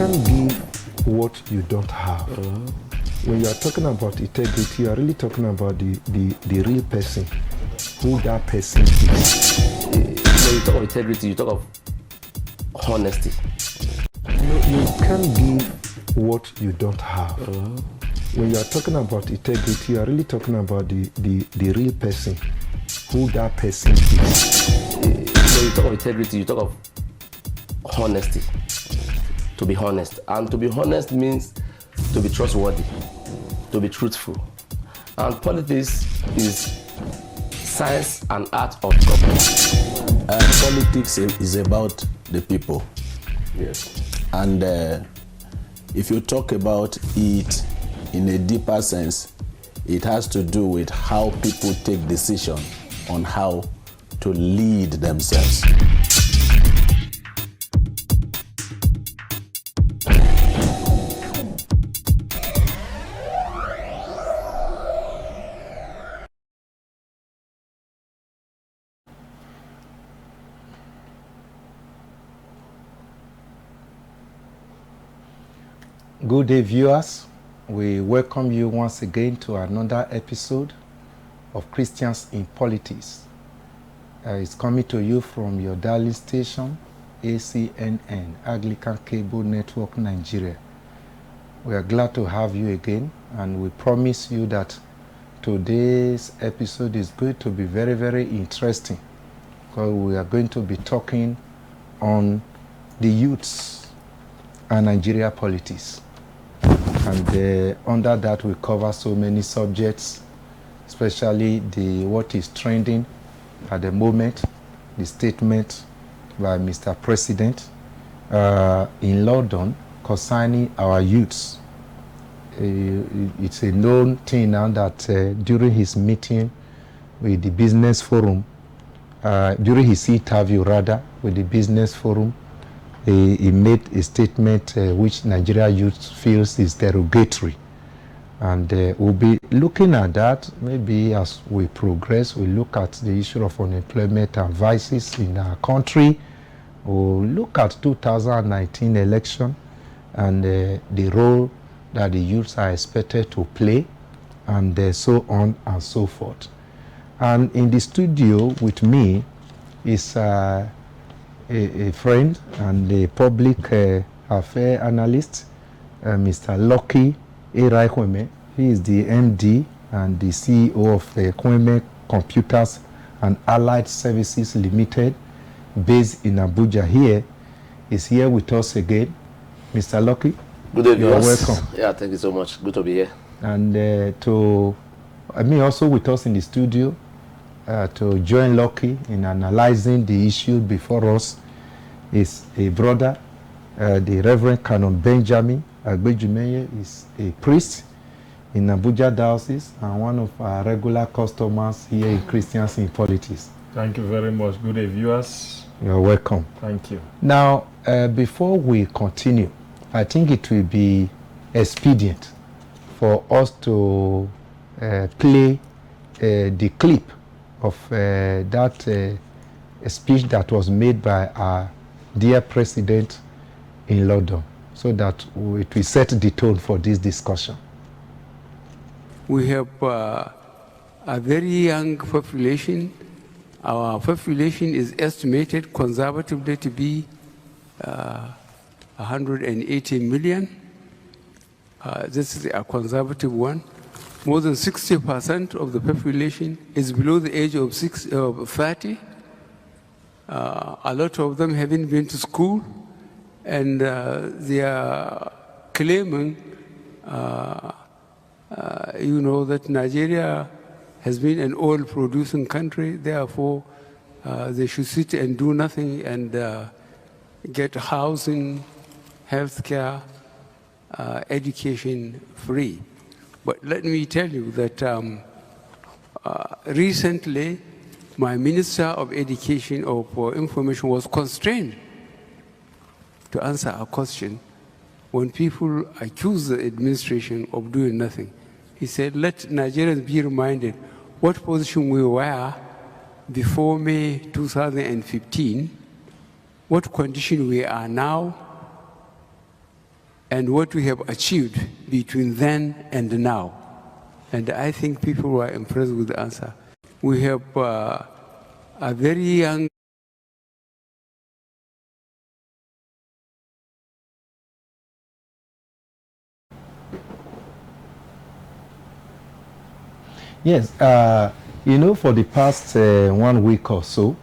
can't give what you don't have. When you are talking about integrity, you are really talking about the real person, who that person is. When you talk of integrity, you talk of honesty. You can't give what you don't have. When you are talking about integrity, you are really talking about the real person, who that person is. When you talk of integrity, you talk of honesty. To be honest. And to be honest means to be trustworthy, to be truthful. And politics is science and art of government. Politics is about the people. Yes. And if you talk about it in a deeper sense, it has to do with how people take decisions on how to lead themselves. Good day, viewers. We welcome you once again to another episode of Christians in Politics. It's coming to you from your darling station, ACNN, Anglican Cable Network Nigeria. We are glad to have you again, and we promise you that today's episode is going to be very, very interesting, because we are going to be talking on the youths and Nigeria politics. And under that, we cover so many subjects, especially what is trending at the moment, the statement by Mr. President in London concerning our youths. It's a known thing now that during his meeting with the Business Forum, during his interview rather with the Business Forum, he made a statement which Nigeria youth feels is derogatory. And we'll be looking at that. Maybe as we progress, we look at the issue of unemployment and vices in our country. We'll look at 2019 election and the role that the youths are expected to play, and so on and so forth. And in the studio with me is a friend and a public affair analyst, Mr. Lucky Erai Kweme. He is the MD and the CEO of Kweme Computers and Allied Services Limited, based in Abuja. Is here with us again. Mr. Lucky, good day, you are welcome. Yeah, thank you so much. Good to be here. And also with us in the studio to join Lucky in analyzing the issue before us is a brother, the Reverend Canon Benjamin Agbejumeye. Is a priest in Abuja Diocese and one of our regular customers here in Christians in Politics. Thank you very much. Good day, viewers. You're welcome. Thank you. Now, before we continue, I think it will be expedient for us to play the clip of that speech that was made by our dear president in London, so that it will set the tone for this discussion. We have a very young population. Our population is estimated conservatively to be 180 million. This is a conservative one. More than 60% of the population is below the age of 30. A lot of them haven't been to school, and they are claiming, that Nigeria has been an oil-producing country. Therefore, they should sit and do nothing and get housing, healthcare, education free. But let me tell you that recently, my Minister of Education or for Information was constrained to answer a question when people accuse the administration of doing nothing. He said, let Nigerians be reminded what position we were before May 2015, what condition we are now, and what we have achieved between then and now. And I think people were impressed with the answer. We have a very young Yes, you know, for the past 1 week or so,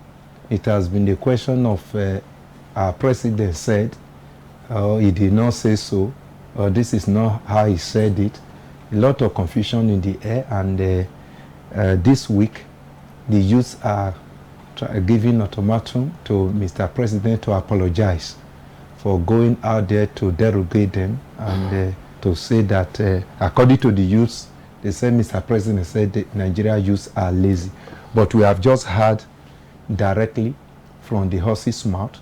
it has been the question of our president said, he did not say so, or this is not how he said it. A lot of confusion in the air, and this week, the youths are giving ultimatum to Mr. President to apologize for going out there to derogate them and to say that, according to the youths, they said Mr. President said that Nigeria youths are lazy. But we have just heard directly from the horse's mouth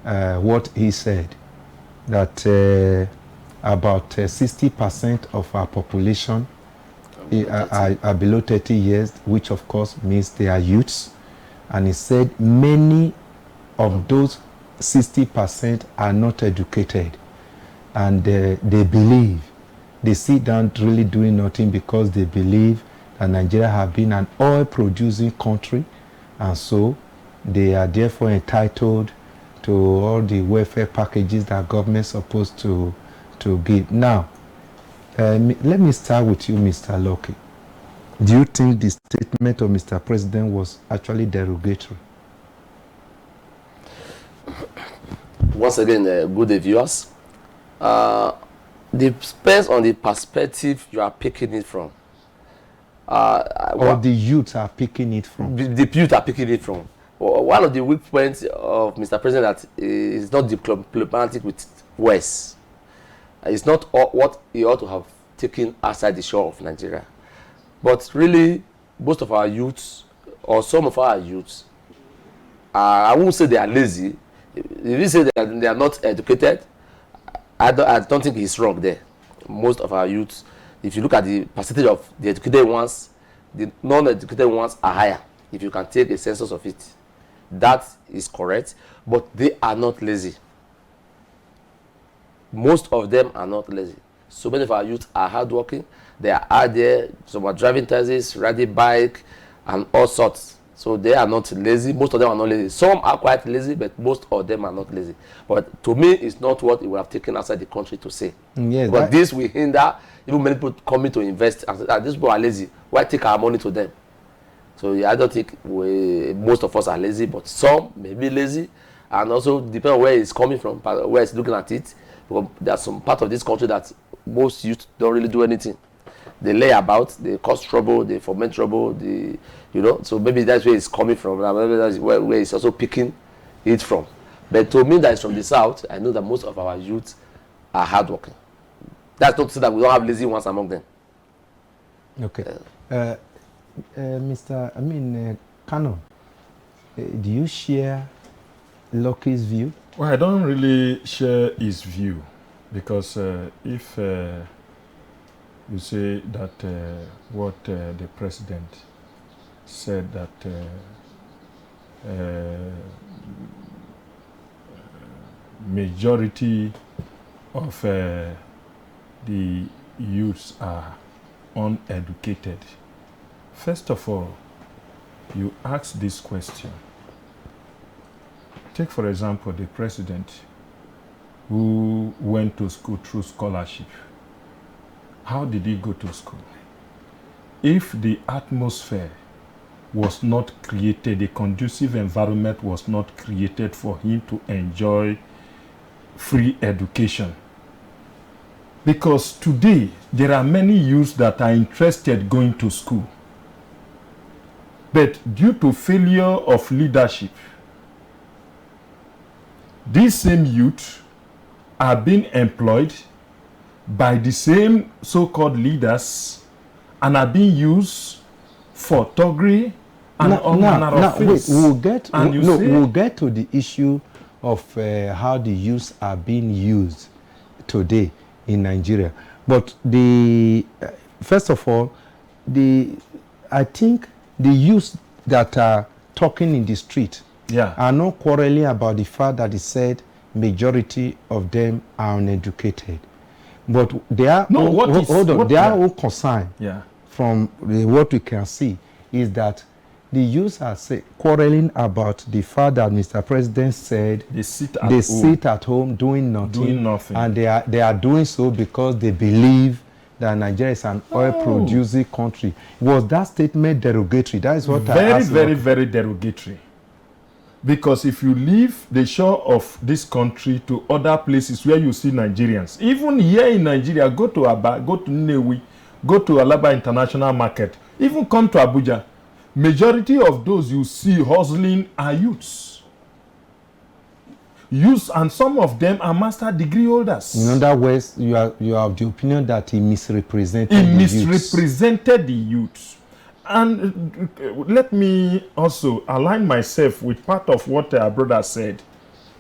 what he said, that about 60% of our population are below 30 years, which of course means they are youths. And he said many of those 60% are not educated, and they believe, they sit down really doing nothing because they believe that Nigeria have been an oil-producing country, and so they are therefore entitled to all the welfare packages that government is supposed to give. Now, let me start with you, Mr. Loki. Do you think the statement of Mr. President was actually derogatory? Once again, good viewers. Depends on the perspective you are picking it from. Or the youth are picking it from? The youth are picking it from. One of the weak points of Mr. President that is not diplomatic with West. It's not what he ought to have taken outside the shore of Nigeria. But really, most of our youths, or some of our youths, I won't say they are lazy. If you say that they are not educated, I don't think he's wrong there. Most of our youths, if you look at the percentage of the educated ones, the non-educated ones are higher, if you can take a census of it. That is correct, but they are not lazy. Most of them are not lazy. So many of our youth are hardworking. They are out there, some are driving taxis, riding bike, and all sorts. So they are not lazy. Most of them are not lazy. Some are quite lazy, but most of them are not lazy. But to me, it's not what it would have taken outside the country to say. Yes, but this will hinder even many people coming to invest and say, ah, these people are lazy. Why take our money to them? So I don't think most of us are lazy, but some may be lazy, and also depending on where it's coming from, where it's looking at it. Because there's some part of this country that most youth don't really do anything. They lay about, they cause trouble, they foment trouble, so maybe that's where it's coming from, maybe that's where it's also picking it from. But to me, that is from the south. I know that most of our youth are hardworking. That's not to say that we don't have lazy ones among them. Okay. Canon, do you share Lucky's view? Well, I don't really share his view, because if you say that what the president said, that majority of the youths are uneducated. First of all, you ask this question. Take, for example, the president who went to school through scholarship. How did he go to school? If the atmosphere was not created, a conducive environment was not created for him to enjoy free education. Because today, there are many youths that are interested going to school. But due to failure of leadership, these same youth are being employed by the same so-called leaders and are being used for thuggery and all manner of things. We'll get to the issue of how the youths are being used today in Nigeria. But first of all, I think the youths that are talking in the street are not quarreling about the fact that he said majority of them are uneducated. But they are No, own, what is- hold on, what- their yeah. own concern Yeah. from what we can see is that the youths are quarreling about the fact that Mr. President said They sit at they home. sit at home doing nothing, Doing nothing. and they are doing so because they believe that Nigeria is an oil-producing country. Was that statement derogatory? That is what I Very, asked. very, very derogatory. Because if you leave the shore of this country to other places where you see Nigerians, even here in Nigeria, go to Aba, go to Nnewi, go to Alaba International Market, even come to Abuja, majority of those you see hustling are youths. Youths, and some of them are master degree holders. In other words, you are of the opinion that he misrepresented He the youths. misrepresented the youth. And let me also align myself with part of what our brother said,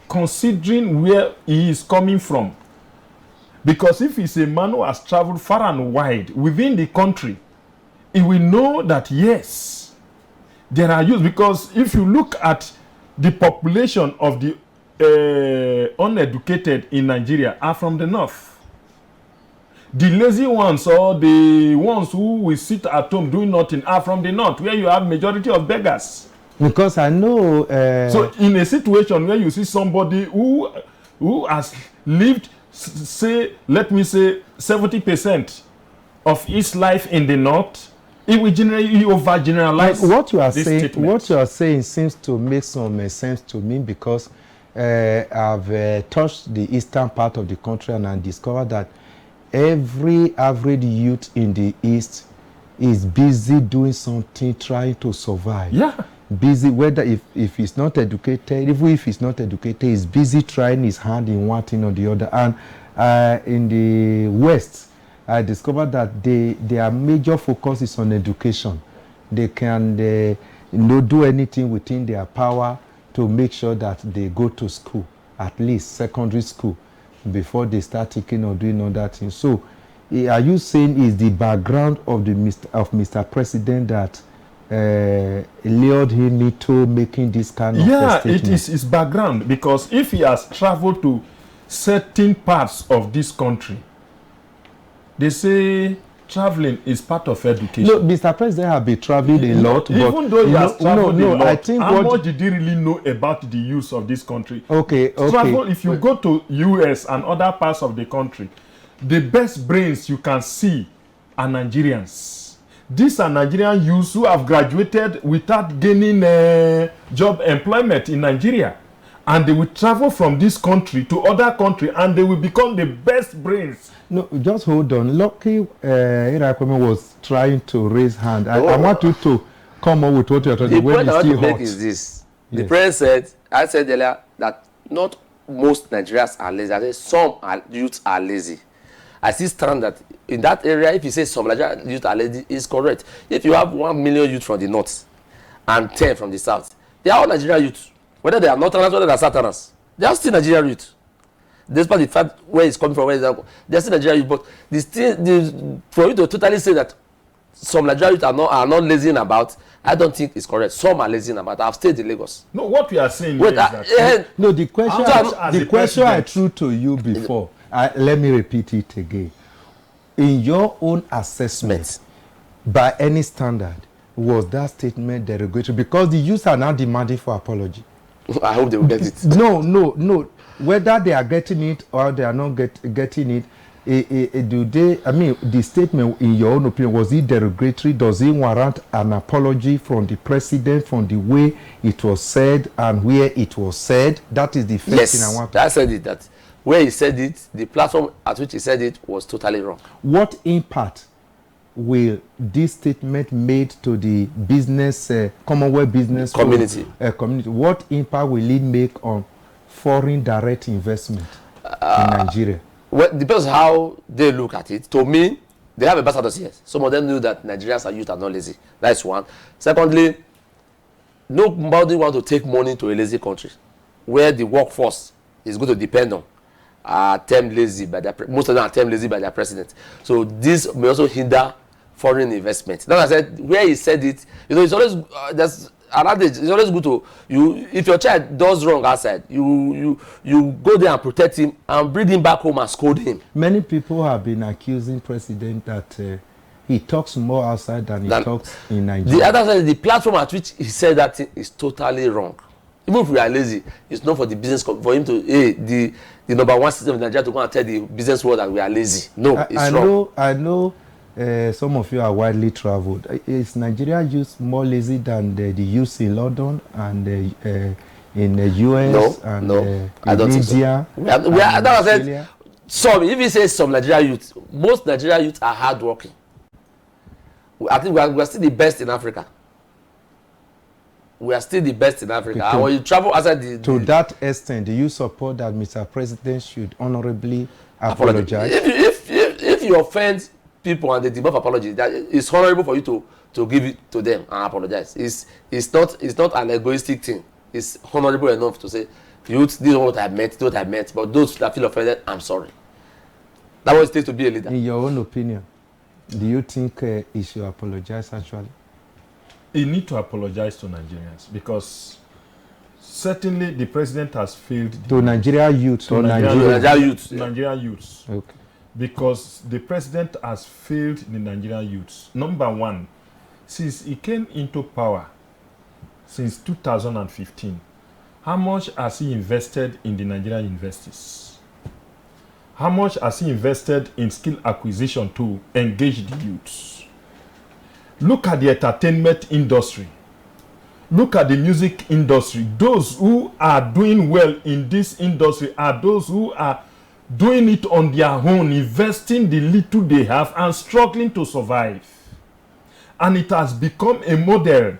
considering where he is coming from. Because if he's a man who has traveled far and wide within the country, he will know that yes, there are youth. Because if you look at the population of the uneducated in Nigeria are from the north. The lazy ones, or the ones who will sit at home doing nothing, are from the north, where you have majority of beggars. Because I know. So in a situation where you see somebody who has lived, say, let me say, 70% of his life in the north, it will generally overgeneralize. What you are this saying, statement. what you are saying, seems to make some sense to me, because I've touched the eastern part of the country and I discovered that every average youth in the east is busy doing something, trying to survive. Yeah. Busy, whether if he's not educated, even if he's not educated, he's busy trying his hand in one thing or the other. And in the west, I discovered that their major focus is on education. They can do anything within their power to make sure that they go to school, at least secondary school, before they start thinking or doing other things. So, are you saying is the background of Mr. President that lured him into making this kind of statement? Yeah, it is his background, because if he has traveled to certain parts of this country, they say traveling is part of education. No, Mr. President has been traveling a lot, but even though he has traveled a lot, I think how what much did he really know about the use of this country? okay. Travel, if you go to US and other parts of the country, the best brains you can see are Nigerians. These are Nigerian youths who have graduated without gaining job employment in Nigeria. And they will travel from this country to other country, and they will become the best brains. No, just hold on. Lucky Irakweme was trying to raise hand. I want you to come up with what you're talking The about. point I want Still to make hot. is this. The Yes. president said, I said earlier that not most Nigerians are lazy. I said some youths are lazy. I still stand that in that area, if you say some Nigerian youth are lazy, is correct. If you have 1 million youth from the north and 10 from the south, they are all Nigerian youth. Whether they are northerners, whether they are southerners, they are still Nigerian youth. Despite the fact where it's coming from, where it's, they are still Nigerian youth. But for you to totally say that some Nigerian youth are not lazy about, I don't think it's correct. Some are lazy about. I've stayed in Lagos. No, what we are saying Wait, is that No, the question, As a I president- threw to you before, let me repeat it again. In your own assessment, by any standard, was that statement derogatory? Because the youths are now demanding for apology. I hope they will get it. No. Whether they are getting it or they are not getting it, do they? I mean, the statement, in your own opinion, was it derogatory? Does it warrant an apology from the president, from the way it was said and where it was said? That is the first thing I want to. I said it. That where he said it, the platform at which he said it was totally wrong. What impact will this statement made to the business Commonwealth business Community. Community? What impact will it make on foreign direct investment in Nigeria? Well, it depends how they look at it. To me, they have ambassadors here. Some of them knew that Nigerians are youth are not lazy. That's one. Secondly, nobody want to take money to a lazy country where the workforce is going to depend on termed lazy by their most of them are termed lazy by their president. So this may also hinder foreign investment. Now I said where he said it, it's always at that age, it's always good to if your child does wrong outside, you go there and protect him and bring him back home and scold him. Many people have been accusing president that he talks more outside than he talks in Nigeria. The other side, the platform at which he said that thing is totally wrong. Even if we are lazy, it's not for the business for him to the number one system in Nigeria to go and tell the business world that we are lazy. No, it's wrong. I know some of you are widely traveled. Is Nigeria youth more lazy than the youth in London and in the US and I don't India? Think so. We are, that was it. Some, if you say some Nigeria youth, most Nigeria youth are hardworking. I think we are still the best in Africa. We are still the best in Africa. And when you travel outside to that extent, do you support that Mr. President should honorably apologize? If you offend people and they demand apology, that it's honorable for you to give it to them and apologize. It's not an egoistic thing. It's honorable enough to say, youth, this is what I meant, this is what I meant. But those that feel offended, I'm sorry. That was it takes to be a leader. In your own opinion, do you think he should apologize actually? He need to apologize to Nigerians because certainly the president has failed. To Nigeria youth or Nigeria youth. Nigeria youths. Okay. Because the president has failed the Nigerian youths. Number one, since he came into power, since 2015, how much has he invested in the Nigerian universities? How much has he invested in skill acquisition to engage the youths? Look at the entertainment industry. Look at the music industry. Those who are doing well in this industry are those who are doing it on their own, investing the little they have and struggling to survive. And it has become a model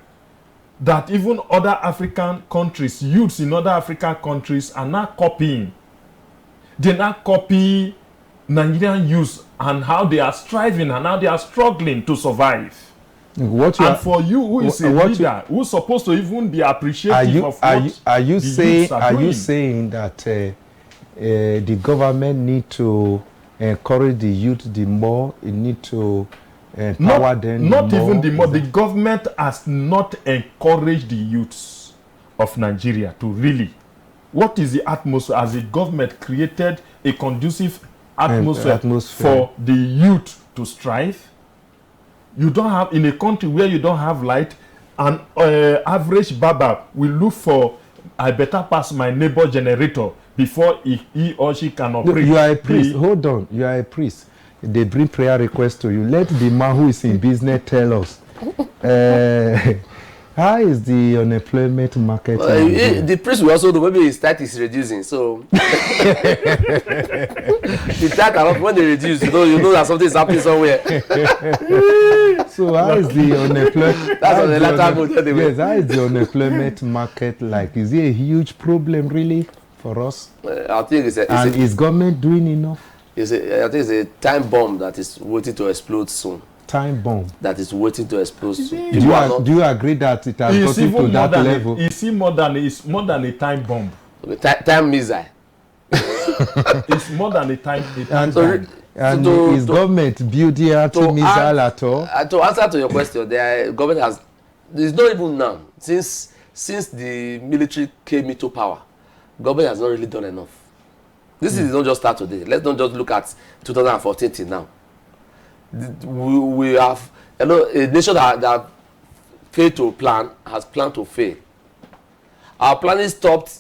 that even other African countries, youths in other African countries are now copying. They now copy Nigerian youths and how they are striving and how they are struggling to survive. For you, who is a leader, who's supposed to even be appreciative of what are you the saying? youths are doing? You saying that the government need to encourage the youth the more? It need to empower them. Not even the more. The government has not encouraged the youths of Nigeria to really. What is the atmosphere? Has the government created a conducive atmosphere for the youth to strive? You don't have, in a country where you don't have light, an average barber will look for, I better pass my neighbor generator before he or she can operate. You are a priest. Hold on. You are a priest. They bring prayer requests to you. Let the man who is in business tell us. How is the unemployment market? The priest will also know maybe his tax is reducing. So the tax cannot, when they reduce, you know that something is happening somewhere. So how is the unemployment? That's on the latter mode anyway. Yes, how is the unemployment market like? Is it a huge problem really for us? I think is government doing enough? I think it's a time bomb that is waiting to explode soon. Time bomb that is waiting to explode soon. Do you agree that it has gotten to that level? It's more than a time bomb. Time missile. It's more than a time bomb. And is government building anti-missile at all? To answer to your question, government has. There's not even now. Since the military came into power, government has not really done enough. This is not just start today. Let's not just look at 2014 till now. We have, a nation that failed to plan has planned to fail. Our planning stopped,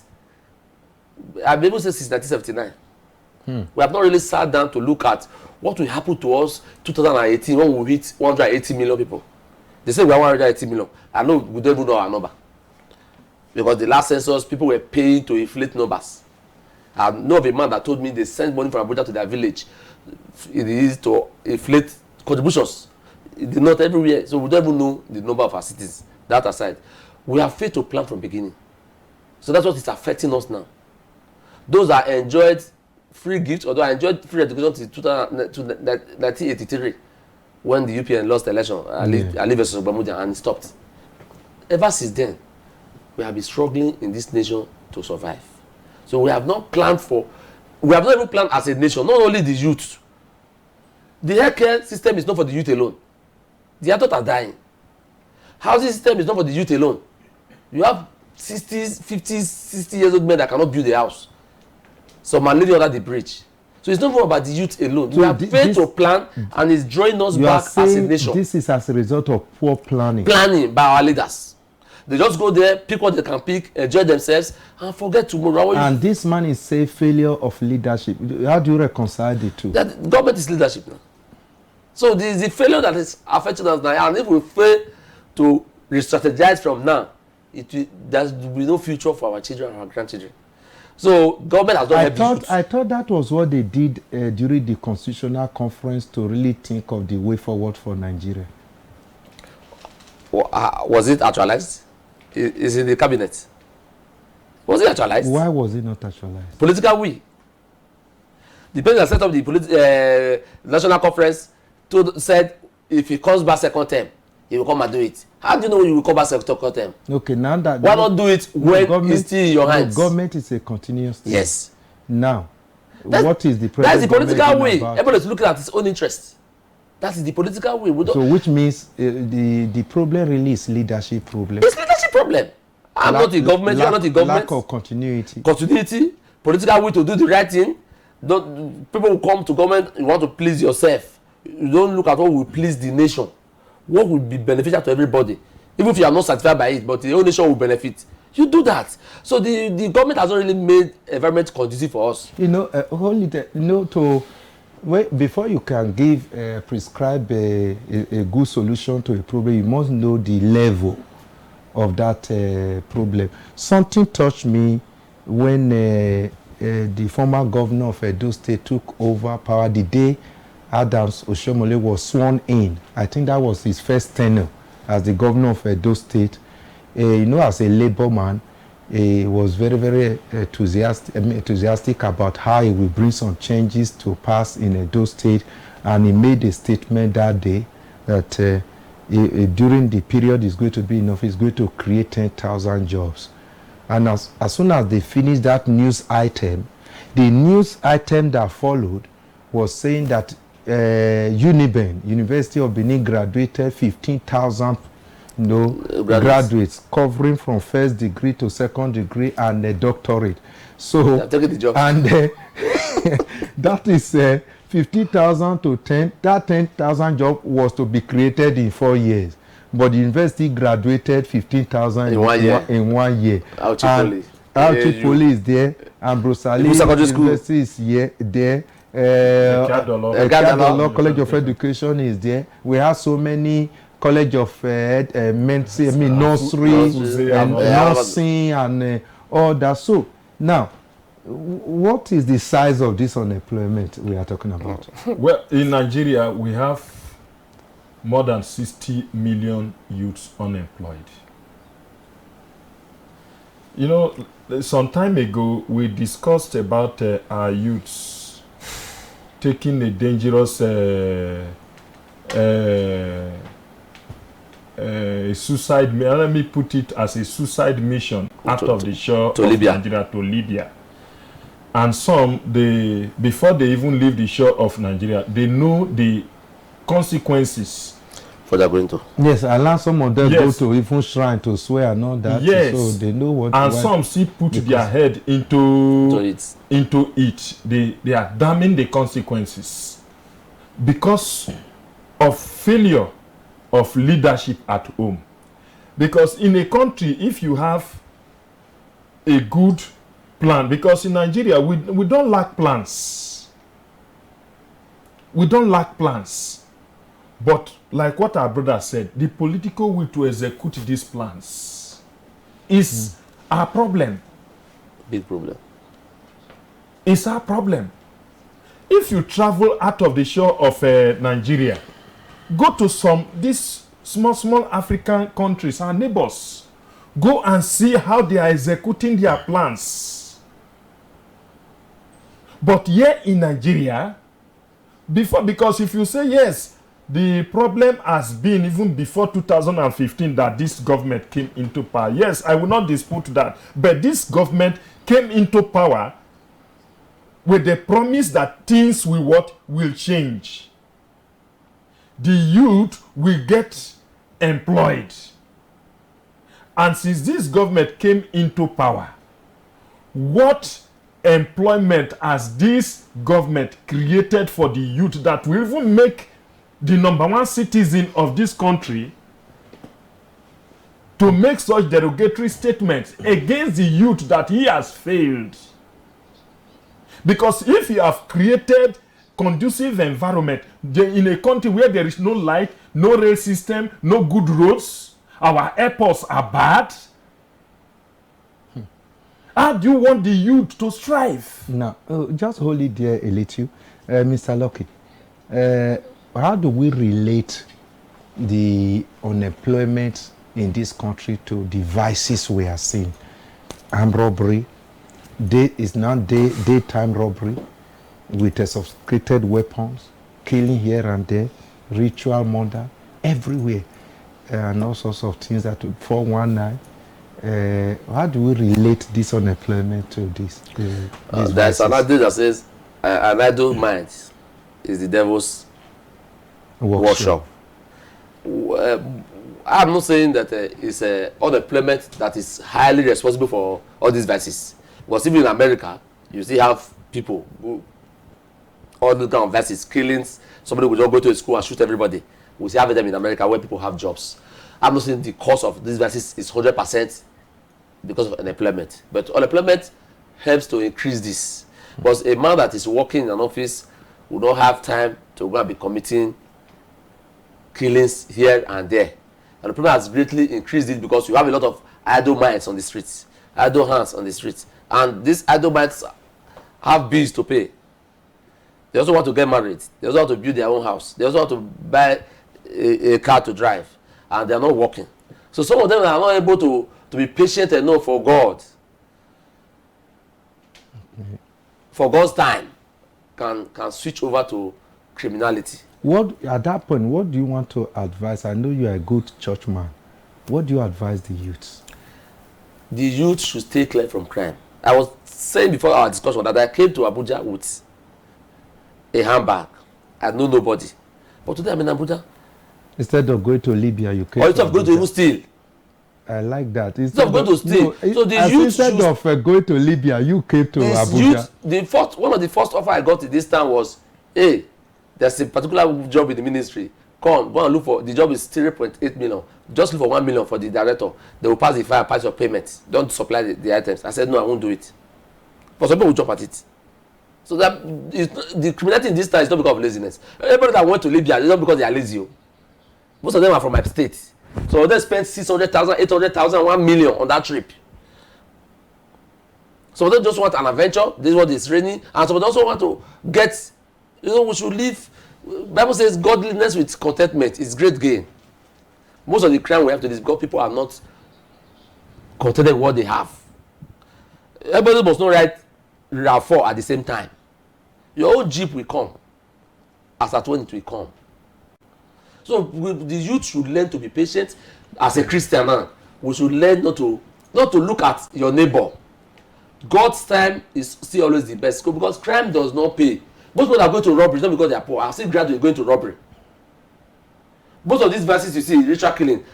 I've been able to say since 1979. We have not really sat down to look at what will happen to us 2018 when we hit 180 million people. They say we are 180 million. I know we don't even know our number. Because the last census, people were paying to inflate numbers. I know of a man that told me they sent money from Abuja to their village. It is to inflate contributions. It's not everywhere, so we don't even know the number of our citizens. That aside, we have failed to plan from the beginning. So that's what is affecting us now. Those that enjoyed free gifts, although I enjoyed free education to 1983, when the UPN lost the election, Ali versus Bermuda, and it stopped. Ever since then, we have been struggling in this nation to survive. So we have not planned we have not even planned as a nation, not only the youth. The healthcare system is not for the youth alone. The adults are dying. Housing system is not for the youth alone. You have 60s, 50s, 60 years old men that cannot build a house. Some are living under the bridge. So it's not even about the youth alone. So we have failed to plan, and it's drawing us You are back as a saying nation. this is as a result of poor planning. Planning by our leaders. They just go there, pick what they can pick, enjoy themselves, and forget tomorrow. And this man is a failure of leadership. How do you reconcile the two? That the government is leadership now. So the failure that is affecting us now, and if we fail to re-strategize from now, there will be no future for our children and our grandchildren. So government has not helped the youth. I thought that was what they did during the constitutional conference to really think of the way forward for Nigeria. Was it actualized? Is in the cabinet? Was it actualized? Why was it not actualized? Political will. The president that set up the national conference said if he comes back second term, he will come and do it. How do you know you will come back second term? Okay, now that... Why not do it when it's still in your hands? The government is a continuous thing. Yes. Now, what is the president? That's the political will. Everybody is looking at his own interest. That is the political will. So which means the problem really is leadership problem. It's leadership problem. I'm not the government. You are not the government. Lack of continuity. Continuity, political will to do the right thing. People will come to government. You want to please yourself. You don't look at what will please the nation. What will be beneficial to everybody, even if you are not satisfied by it, but the whole nation will benefit. You do that. So the government has not really made environment conducive for us. Before you can prescribe a good solution to a problem, you must know the level of that problem. Something touched me when the former governor of Edo State took over power the day Adams Oshiomhole was sworn in. I think that was his first tenure as the governor of Edo State. As a labor man, he was very, very enthusiastic about how he will bring some changes to pass in Edo State. And he made a statement that day that during the period he's going to be in office, he's going to create 10,000 jobs. And as soon as they finished that news item, the news item that followed was saying that UNIBEN, University of Benin, graduated 15,000 graduates covering from first degree to second degree and a doctorate. So, and that is 50,000 to 10. That 10,000 job was to be created in 4 years. But the university graduated 15,000 in 1 year. Auchi is there, and Brusali University is there. Ekadolo College of Education is there. We have so many College of nursery and nursing and all that. So now, what is the size of this unemployment we are talking about? Well, in Nigeria, we have more than 60 million youths unemployed. Some time ago, we discussed about our youths taking a dangerous suicide. Let me put it as a suicide mission out of the shore of Nigeria to Libya. And some, before they even leave the shore of Nigeria, they know the consequences. For they're going to. Yes, I learned some of them go to even shrine to swear and all that. Yes. So they know what. And some still put their head into it. They are damning the consequences because of failure of leadership at home. Because in a country, if you have a good plan, because in Nigeria we don't lack plans. We don't lack plans. But like what our brother said, the political will to execute these plans is our problem. Big problem. It's our problem. If you travel out of the shore of Nigeria, go to these small African countries, our neighbors, go and see how they are executing their plans. But here in Nigeria, because if you say yes, the problem has been even before 2015 that this government came into power. Yes, I will not dispute that. But this government came into power with the promise that things will change. The youth will get employed. And since this government came into power, what employment has this government created for the youth that will even make the number one citizen of this country to make such derogatory statements against the youth that he has failed? Because if you have created conducive environment in a country where there is no light, no rail system, no good roads, our airports are bad, how do you want the youth to strive? Now, just hold it there a little. Mr. Lucky, how do we relate the unemployment in this country to the vices we are seeing? Armed robbery, daytime robbery with sophisticated weapons, killing here and there, ritual murder, everywhere, and all sorts of things that 419. How do we relate this unemployment to this? There's an adage that says, an idle mind is the devil's workshop. I'm not saying that it's unemployment that is highly responsible for all these vices. Because even in America, you still have people who, all the kind of vices, killings, somebody will just go to a school and shoot everybody. We still have them in America where people have jobs. I'm not saying the cause of these vices is 100% because of unemployment. But unemployment helps to increase this. Because a man that is working in an office will not have time to go and be committing killings here and there. Unemployment has greatly increased it because you have a lot of idle minds on the streets, idle hands on the streets. And these idle minds have bills to pay. They also want to get married. They also want to build their own house. They also want to buy a car to drive. And they are not working. So some of them are not able to be patient enough for God. For God's time can switch over to criminality. What at that point, what do you want to advise? I know you are a good church man. What do you advise the youths? The youth should stay clear from crime. I was saying before our discussion that I came to Abuja with a handbag. I know nobody. But today I'm in Abuja. Instead of going to Libya, you came. Or instead of going to even steal. I like that. Instead of going to steal. So the youth instead of going to Libya, you came to Abuja. Youth, one of the first offer I got in this town was, hey, there's a particular job in the ministry. Come, go and look for, the job is 3.8 million. Just look for 1 million for the director. They will pass the fire, pass your payment. Don't supply the items. I said, no, I won't do it. But some people will jump at it. So that the criminality in this town is not because of laziness. Everybody that went to Libya is not because they are lazy. Most of them are from my state. So they spent 600,000, 800,000, 1 million on that trip. Some of them just want an adventure. This is what it's raining. And some of them also want to get, we should live. Bible says godliness with contentment is great gain. Most of the crime we have today is because people are not contented with what they have. Everybody must not write RAV4 at the same time. Your own Jeep will come as at when it will come. So the youth should learn to be patient. As a Christian man, we should learn not to look at your neighbor. God's time is still always the best because crime does not pay. Most people are going to robbery not because they are poor. I've seen graduates going to robbery. Most of these verses you see, ritual killing,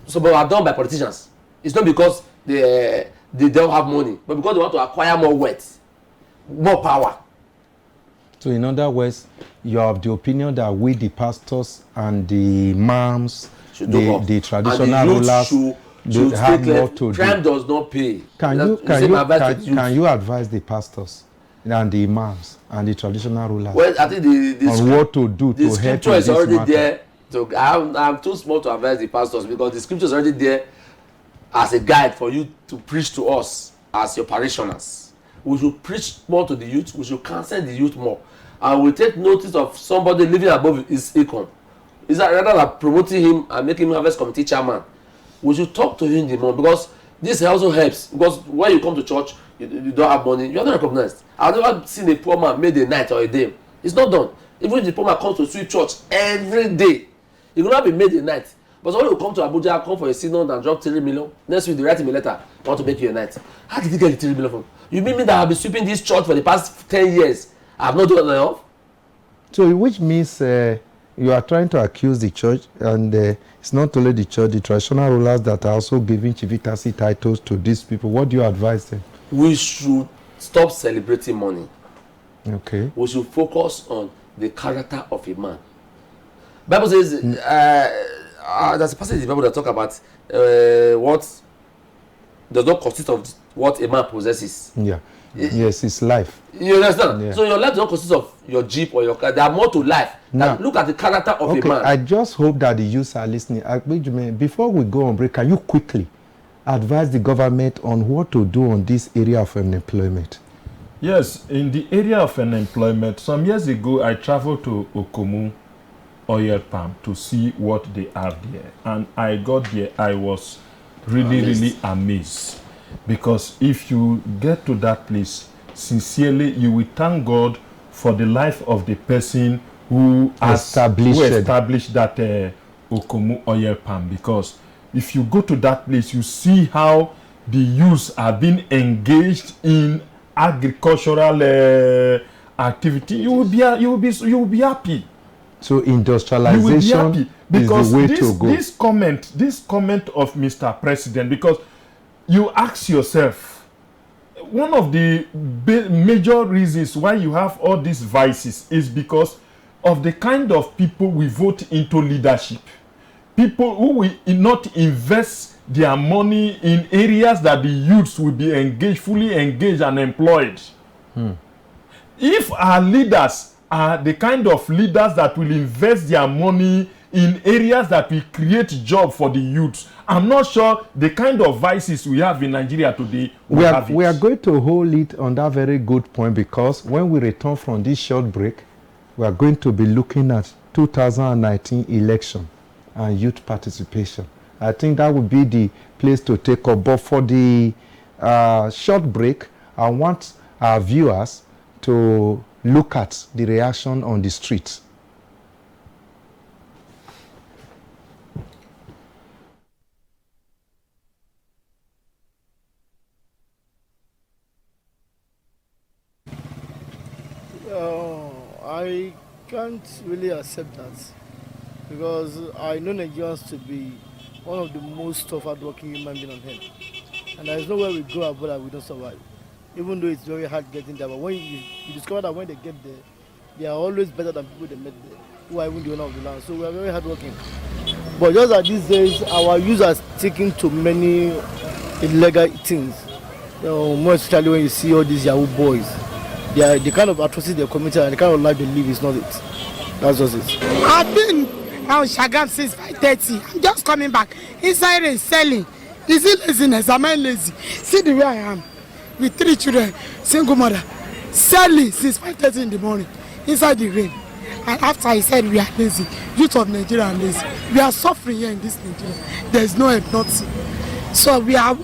some are done by politicians. It's not because they don't have money, but because they want to acquire more wealth, more power. So in other words, you have the opinion that we, the pastors and the imams, the traditional rulers, should have more to do. Crime does not pay. Can you advise the pastors and the imams and the traditional rulers? Well, I think on what to do to help. The scripture is already there. I'm too small to advise the pastors because the scripture is already there as a guide for you to preach to us as your parishioners. We should preach more to the youth. We should counsel the youth more. And we take notice of somebody living above his income. Is that rather than promoting him and making him harvest committee chairman? We should talk to him the more because this also helps. Because when you come to church, you don't have money, you are not recognized. I've never seen a poor man made a night or a day. It's not done. Even if the poor man comes to sweep church every day, he will not be made a night. But somebody will come to Abuja, come for a synod and drop 3 million. Next week, they write him a letter, I want to make you a night. How did he get the 3 million from? You mean that I've been sweeping this church for the past 10 years? I have not done enough? So which means you are trying to accuse the church, and it's not only the church, the traditional rulers that are also giving chieftaincy titles to these people. What do you advise them? We should stop celebrating money. Okay. We should focus on the character of a man. Bible says, there's a passage in the Bible that talk about what does not consist of what a man possesses. Yeah. Yes, it's life. You understand? Yeah. So your life does not consist of your jeep or your car. There are more to life. Now, Look at the character of a okay, man. I just hope that the youths are listening. Before we go on break, can you quickly advise the government on what to do on this area of unemployment? Yes, in the area of unemployment, some years ago, I traveled to Okomu oil palm to see what they have there. And I got there, I was really amazed. Because if you get to that place, sincerely, you will thank God for the life of the person who established that Okomu oil palm. Because if you go to that place, you see how the youths are being engaged in agricultural activity. You will be happy. So industrialization because is the way to go. This comment of Mr. President, because you ask yourself, one of the major reasons why you have all these vices is because of the kind of people we vote into leadership. People who will not invest their money in areas that the youths will be fully engaged and employed. If our leaders are the kind of leaders that will invest their money in areas that will create jobs for the youths, I'm not sure the kind of vices we have in Nigeria today we are going to hold it on that very good point, because when we return from this short break, we are going to be looking at 2019 election and youth participation. I think that would be the place to take up. But for the short break, I want our viewers to look at the reaction on the streets. I can't really accept that, because I know Nigerians to be one of the most tough hardworking human beings on earth, and there is nowhere we go abroad that we don't survive, even though it's very hard getting there. But when you discover that when they get there, they are always better than people they met there, who are even the owner of the land. So we are very hardworking. But just that these days, our youth are sticking to many illegal things. More especially when you see all these Yahoo boys. The kind of atrocities they're committing and the kind of life they live is not it. That's just it. I've been on Shagam since 5:30. I'm just coming back. Inside is selling. Is it laziness? Am I lazy? See the way I am. With 3 children, single mother. Selling since 5:30 in the morning. Inside the rain. And after I said we are lazy, youth of Nigeria are lazy. We are suffering here in this Nigeria. There's no help, nothing. So we are,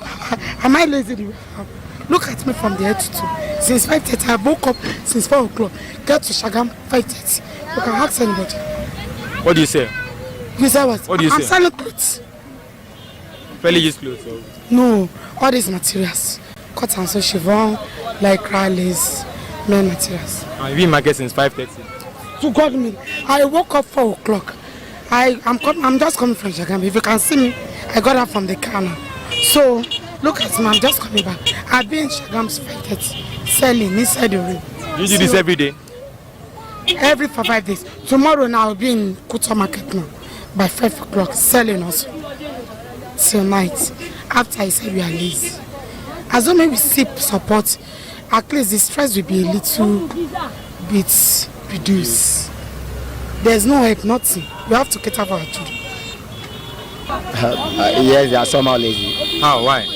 am I lazy the way I am? Look at me from the head to toe. Since 5:30, I woke up since 4 o'clock. Get to Shagam 5:30. You can ask anybody. What do you say? You say what? What do you say? I'm selling clothes. Fairly used clothes. Or... No, all these materials. Cotton, so chiffon, like rallies, men materials. I've been in market since 5:30. To God me, I woke up 4 o'clock. I'm just coming from Shagam. If you can see me, I got up from the car now. So look at me, I'm just coming back. I've been in Shagam 5:30, selling inside the room. You do this every day? Every 5 days. Tomorrow now I'll be in Kuta market now by 5 o'clock, selling also till night. After I said we are lazy. As long as we seek support, at least the stress will be a little bit reduced. There's no help, nothing. We have to cater for our children. Yes, they are somehow lazy. How? Why?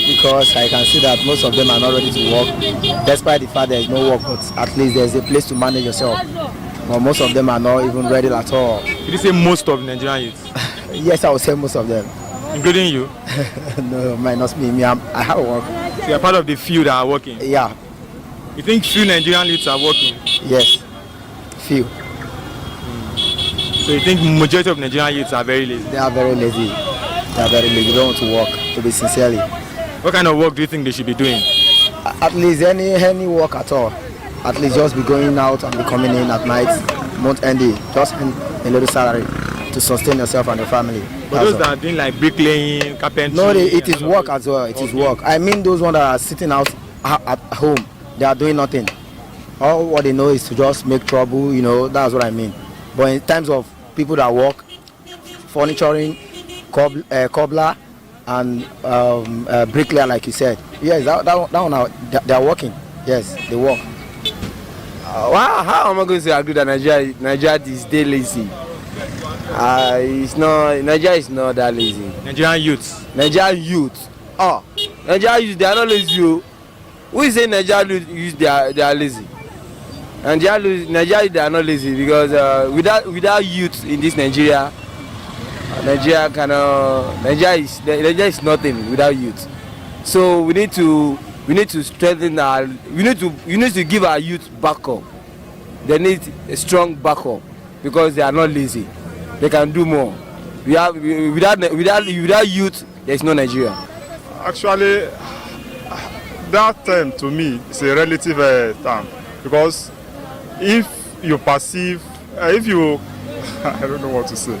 Because I can see that most of them are not ready to work, despite the fact there is no work, but at least there's a place to manage yourself. But most of them are not even ready at all. Did you say most of Nigerian youths? Yes, I would say most of them. Including you? No, minus me. I have work. So you're part of the few that are working? Yeah. You think few Nigerian youths are working? Yes, few. So you think majority of Nigerian youths are very lazy? They are very lazy. They are very lazy. They don't want to work, to be sincerely. What kind of work do you think they should be doing? At least any work at all. At least just be going out and be coming in at night, month ending. Just a little salary to sustain yourself and your family. But those that are doing like bricklaying, carpentry. No, it is work as well. It is work. I mean, those ones that are sitting out at home, they are doing nothing. All what they know is to just make trouble. You know, that's what I mean. But in terms of people that work, furnituring, cobbler, and bricklayer, like you said, yes, that one they are working. Yes, they work. How am I going to agree that Nigeria is still lazy? It's not. Nigeria is not that lazy. Nigerian youths. Nigerian youth. Nigerian youth, they are not lazy. Who is saying Nigerian youth they are lazy? Nigeria they are not lazy because without youth in this Nigeria is nothing without youth. So we need to strengthen we need to give our youth backup. They need a strong backup because they are not lazy. They can do more. Without youth, there is no Nigeria. Actually, that term to me is a relative term because if you perceive, I don't know what to say.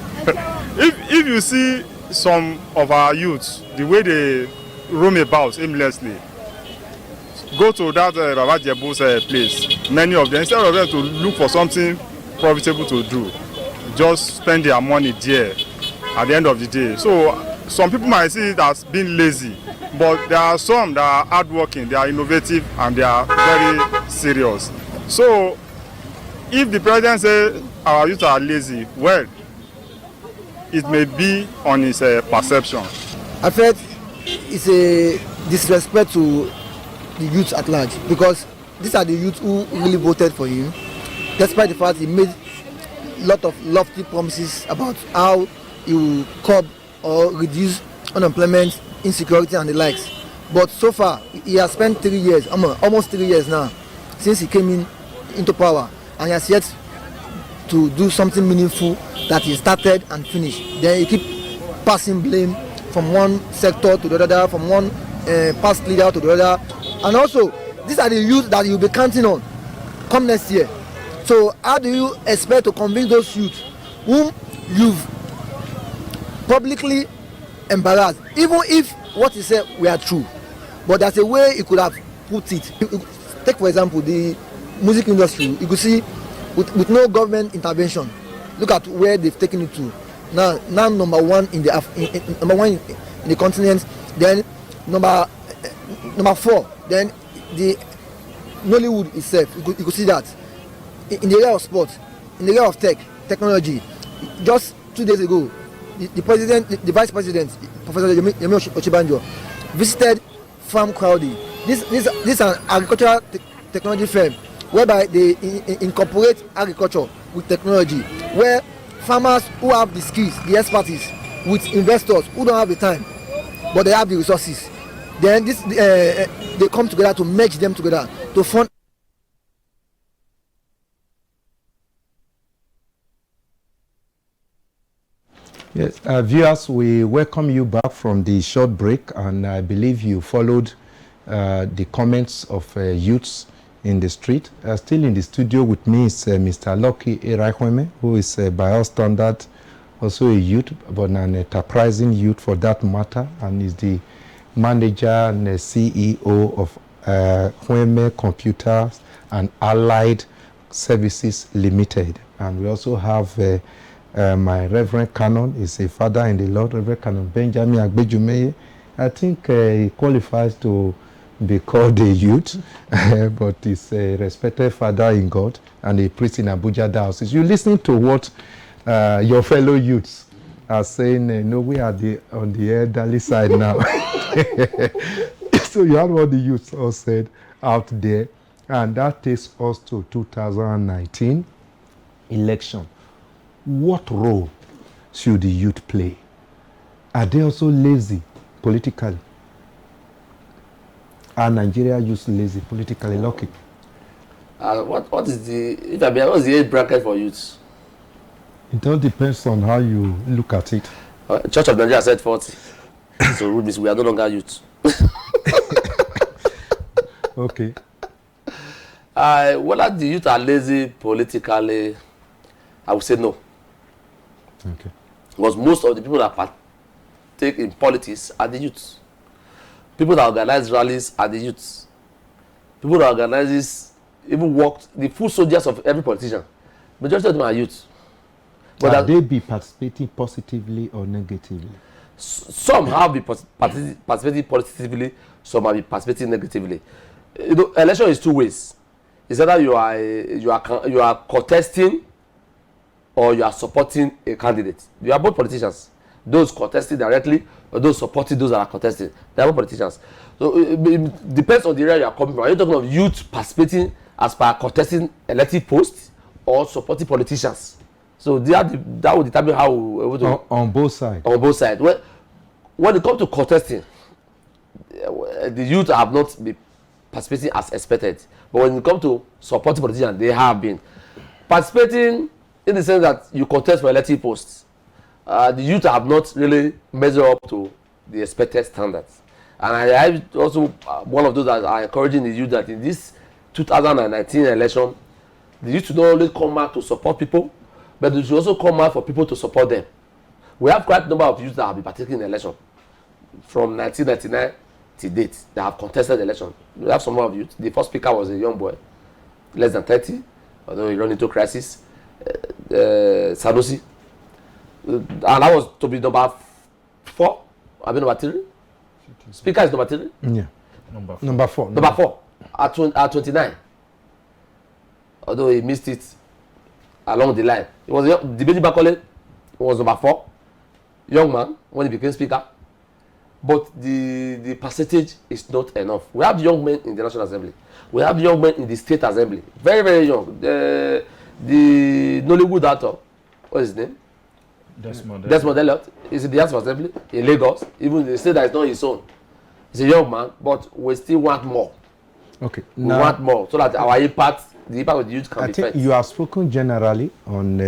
if you see some of our youths, the way they roam about aimlessly, go to that Baba Jebu's place, many of them, instead of them to look for something profitable to do, just spend their money there at the end of the day. So some people might see it as being lazy, but there are some that are hardworking, they are innovative, and they are very serious. So if the president says our youth are lazy, well, it may be on his perception. I felt it's a disrespect to the youth at large because these are the youth who really voted for him, despite the fact he made a lot of lofty promises about how he will curb or reduce unemployment, insecurity, and the likes. But so far, he has spent 3 years, almost 3 years now, since he came into power, and he has yet to do something meaningful that he started and finished. Then he keep passing blame from one sector to the other, from one past leader to the other. And also, these are the youth that you'll be counting on come next year. So how do you expect to convince those youth whom you've publicly embarrassed, even if what he said were true? But there's a way he could have put it. Take for example the music industry. You could see with no government intervention, look at where they've taken it to. Now number one in the continent, then number 4, then the Nollywood itself. You could see that in the area of sports, in the area of technology. Just 2 days ago, the vice president, Professor Yemi Ochibanjo, visited Farm Crowdy. This is an agricultural technology firm whereby they incorporate agriculture with technology, where farmers who have the skills, the expertise, with investors who don't have the time, but they have the resources. Then they come together to merge them together to fund. Yes, viewers, we welcome you back from the short break, and I believe you followed the comments of youths in the street. Still in the studio with me is Mr. Lucky Eraihweme, who is by all standards also a youth, but an enterprising youth for that matter, and is the manager and CEO of Hweme Computers and Allied Services Limited. And we also have my Reverend Canon, is a father in the Lord, Reverend Canon Benjamin Agbejumeye. I think he qualifies to be called a youth, but he's a respected father in God and a priest in Abuja Diocese. You're listening to what your fellow youths are saying. No, we are on the elderly side now. So you have what the youths all said out there, and that takes us to 2019 election. What role should the youth play? Are they also lazy politically? Are Nigeria youth lazy politically? Lucky. What's the age bracket for youths? It all depends on how you look at it. Church of Nigeria said 40. So we are no longer youth. Okay. Whether the youth are lazy politically, I would say no. Okay. Because most of the people that partake in politics are the youths. People that organize rallies are the youths. People that organize even worked the full soldiers of every politician. Majority of them are youths. But Can they be participating positively or negatively? Some have been participating positively, some have been participating negatively. You know, election is two ways. It's either you are contesting or you are supporting a candidate. You are both politicians. Those contesting directly or those supporting those that are contesting. They are both politicians. So it depends on the area you are coming from. Are you talking of youth participating as per contesting elective posts or supporting politicians? So that will determine how on both sides. On both sides. When it comes to contesting, the youth have not been participating as expected. But when it comes to supporting politicians, they have been participating in the sense that you contest for elective posts. The youth have not really measured up to the expected standards. And I also one of those that are encouraging the youth that in this 2019 election, the youth should not only come out to support people, but they should also come out for people to support them. We have quite a number of youth that have been partaking in the election from 1999 to date. They have contested the election. We have some more of youth. The first speaker was a young boy, less than 30, although he ran into crisis. Sanusi. And that was to be number 4. I mean number 3. Speaker is number 3. Yeah. Number 4. Number 4 at 29. Although he missed it along the line. It was Dimeji Bakole was number 4. Young man when he became speaker. But the percentage is not enough. We have young men in the National Assembly. We have young men in the State Assembly. Very, very young. The Nollywood actor, what is his name? Desmond Elliot is in the House of Assembly in Lagos. Even they say that it's not his own. He's a young man, but we still want more. Okay. We want more so that our impact, the impact of the youth can be felt. You have spoken generally on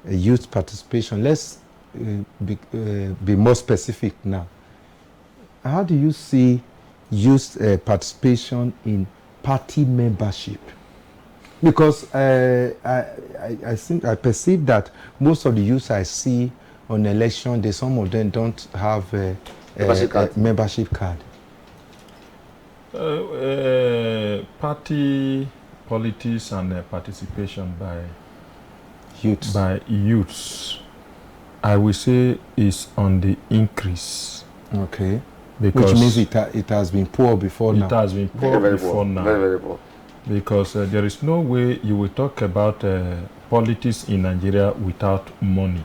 youth participation. Let's be more specific now. How do you see youth participation in party membership? Because I perceive that most of the youth I see on election, some of them don't have a membership card. Party politics and participation by youths, I will say, is on the increase. Okay. Because which means it has been poor before now. It has been poor before now. Very, very poor. Because there is no way you will talk about politics in Nigeria without money.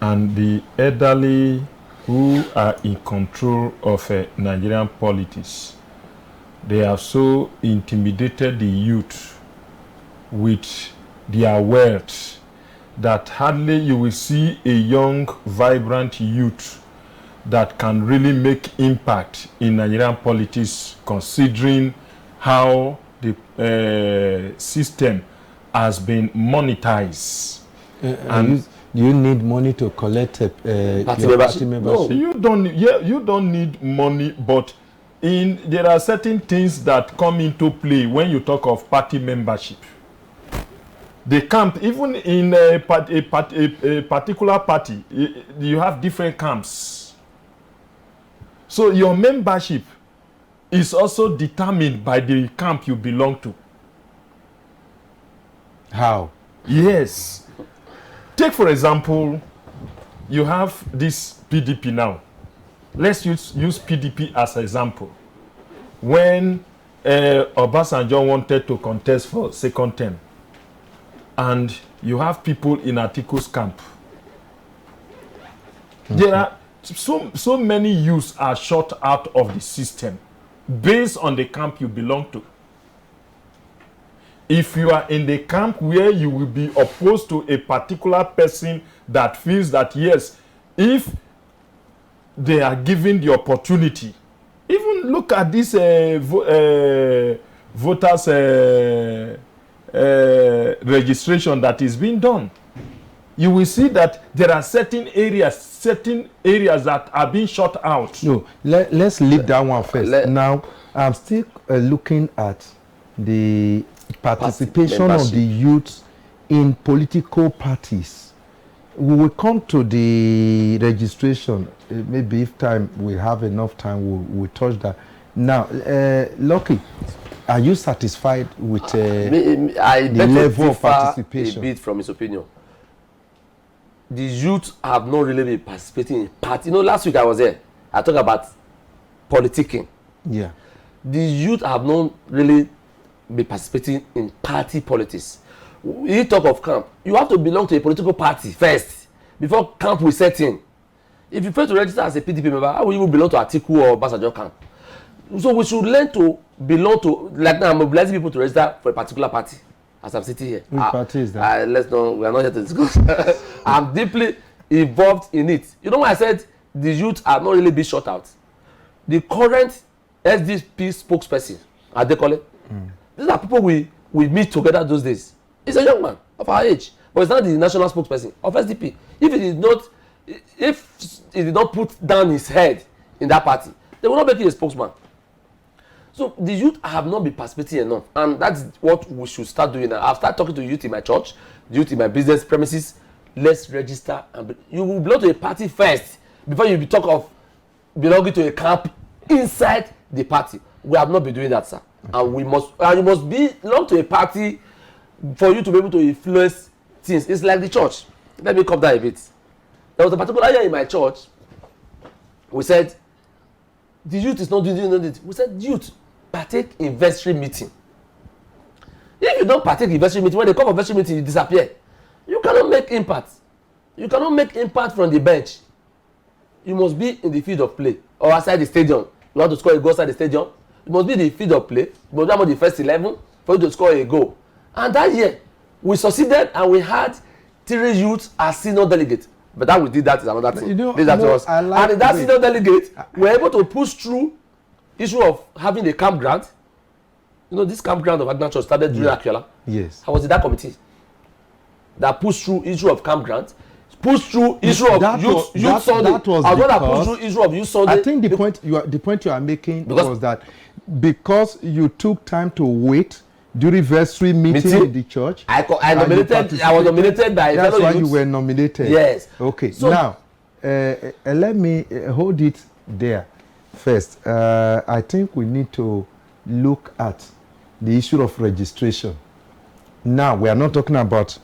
And the elderly who are in control of Nigerian politics, they have so intimidated the youth with their wealth that hardly you will see a young, vibrant youth that can really make impact in Nigerian politics, considering how the system has been monetized. And do you need money to collect party membership? No, you don't need money, but there are certain things that come into play when you talk of party membership. The camp, even in a particular party, you have different camps. So your membership is also determined by the camp you belong to. How? Yes. Take, for example, you have this PDP now. Let's use PDP as an example. When Obasanjo wanted to contest for second term, and you have people in Atiku's camp. Okay. There are so many youths are shut out of the system based on the camp you belong to. If you are in the camp where you will be opposed to a particular person that feels that, yes, if they are given the opportunity, even look at this voters registration that is being done. You will see that there are certain areas that are being shut out. No, let's leave that one first. Now, I'm still looking at the participation of the youth in political parties. We will come to the registration. Maybe if we have enough time, we'll touch that. Now, Lucky, are you satisfied with I the level of participation? A bit from his opinion. The youth have not really been participating in party. Last week I was there. I talked about politicking. Yeah. The youth have not really been participating in party politics. You talk of camp. You have to belong to a political party first before camp will set in. If you fail to register as a PDP member, how will you belong to Atiku or Obasanjo camp? So we should learn to belong to, like now I'm mobilizing people to register for a particular party as I'm sitting here. Which party is that? We are not here to discuss. I'm deeply involved in it. You know why I said the youth are not really being shut out? The current SDP spokesperson, Adekole, these are people we meet together those days. He's a young man of our age, but he's not the national spokesperson of SDP. If he did not put down his head in that party, they will not make him a spokesman. So the youth have not been participating enough, and that's what we should start doing now. I'll start talking to youth in my church, youth in my business premises. Let's register, and you will belong to a party first before you talk of belonging to a camp inside the party. We have not been doing that, sir. And you must belong to a party for you to be able to influence things. It's like the church. Let me come down a bit. There was a particular year in my church. We said the youth is not doing it. We said youth, partake in vestry meeting. If you don't partake in vestry meeting, when they come for vestry meeting, you disappear. You cannot make impact. You cannot make impact from the bench. You must be in the field of play or outside the stadium. You want to score a goal outside the stadium, you must be in the field of play. You must be the first 11 for you to score a goal. And that year, we succeeded and we had 3 youths as senior delegates. But that we did that is another thing. And in that senior delegate, we were able to push through issue of having a campground. This campground of Agna Church started during Akiola. Yes. I was in that committee that pushed through issue of campground, pushed through issue of youth Sunday. I pushed through issue of youth Sunday. I think the point you are making was that because you took time to wait during vestry meeting in the church. I was nominated by that's fellow why youths. You were nominated. Yes. Okay. So, now, let me hold it there first. I think we need to look at the issue of registration. Now, we are not talking about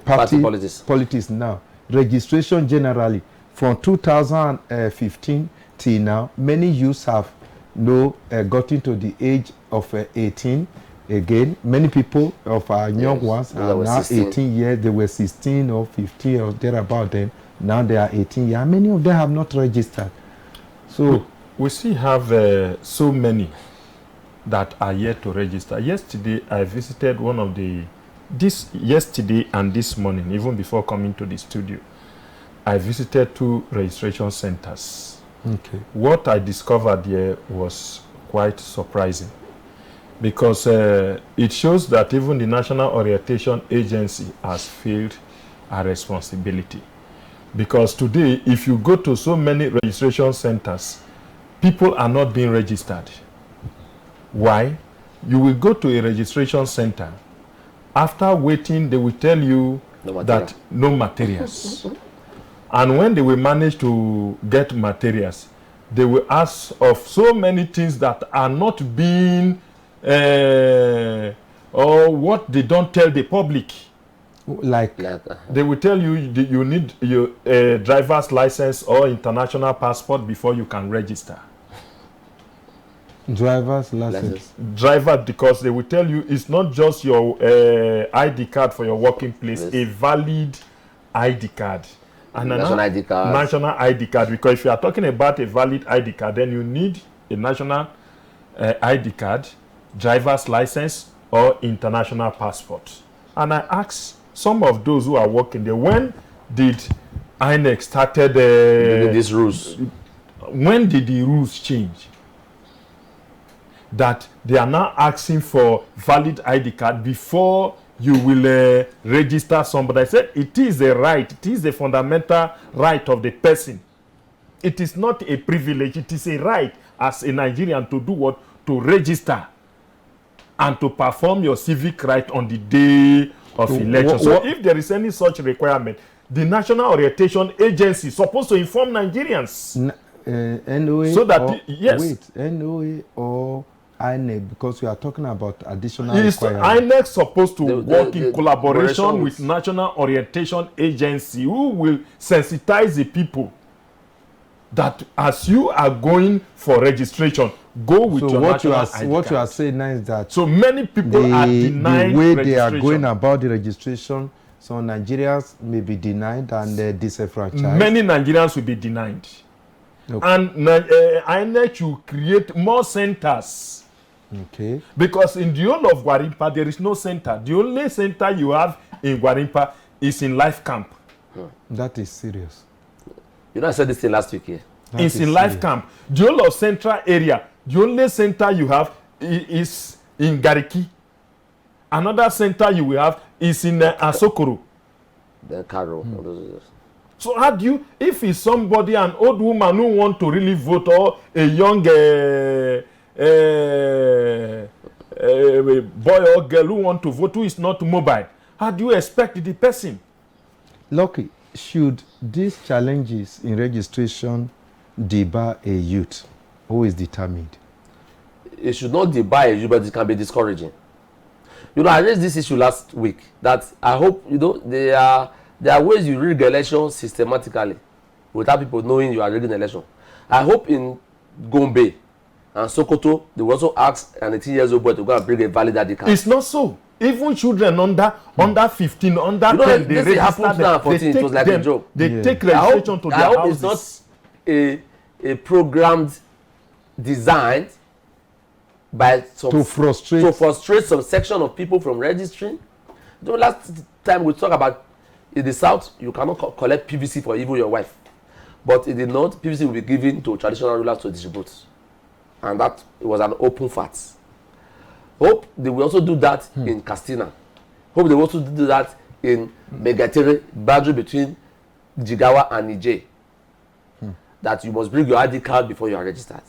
party politics now. Registration generally, from 2015 till now, many youths have gotten to the age of 18. Again, many people of our young ones are now 18 years. They were 16 or 15 or thereabout then. Now they are 18 years. Many of them have not registered. So we still have so many that are yet to register. Yesterday, I visited yesterday and this morning, even before coming to the studio, I visited 2 registration centers. Okay. What I discovered there was quite surprising, because it shows that even the National Orientation Agency has failed a responsibility. Because today, if you go to so many registration centers, people are not being registered. Why? You will go to a registration center. After waiting, they will tell you that no materials. And when they will manage to get materials, they will ask of so many things that are not being or what they don't tell the public. Like they will tell you you need your driver's license or international passport before you can register. Driver's license. Driver, because they will tell you it's not just your ID card for your working place, a valid ID card. And national ID card. National ID card, because if you are talking about a valid ID card, then you need a national ID card, driver's license, or international passport. And I asked some of those who are working there, when did INEC started these rules? When did the rules change? That they are now asking for valid ID card before you will register somebody. I said it is a right, it is a fundamental right of the person. It is not a privilege, it is a right as a Nigerian to do what? To register and to perform your civic right on the day of election. So if there is any such requirement, the National Orientation Agency supposed to inform Nigerians. NOA So that or, yes. Wait, NOA or INEC, because we are talking about additional Is requirements. INEC supposed to work the in collaboration collaboration with National Orientation Agency, who will sensitize the people that as you are going for registration, go with So your what you national are ID what you are card. saying now is that So many people are denied the way registration. they are going about the registration, some Nigerians may be denied and disenfranchised. Many Nigerians will be denied. Okay. And INEC should create more centers. Okay. Because in the whole of Gwarimpa, there is no center. The only center you have in Gwarimpa is in Life Camp. That is serious. You know, I said this thing last week here. It's in Life Camp. The whole of Central area, the only center you have is in Gariki. Another center you will have is in Asokoro. Then Karo. So how do you, if it's somebody, an old woman who want to really vote, or a young boy or girl who want to vote, who is not mobile, how do you expect the person? Lucky, should these challenges in registration debar a youth who is determined? It should not debar you, but it can be discouraging. You know, I raised this issue last week that I hope, you know, there are ways you rig election systematically without people knowing you are rigging election. I hope in Gombe and Sokoto, they will also ask an 18-year-old boy to go and bring a valid ID card. It's not so. Even children under 15, under You know, 10, they this happened register now, 14, it was like a joke. They take registration to their I hope houses. it's not a programmed, designed by some To frustrate some section of people from registering. You know, last time we talked about in the south, you cannot collect PVC for even your wife, but in the north, PVC will be given to traditional rulers to distribute, and that was an open fact. Hope they will also do that in Castina. Hope they will also do that in Megatere, boundary between Jigawa and Nije. That you must bring your ID card before you are registered.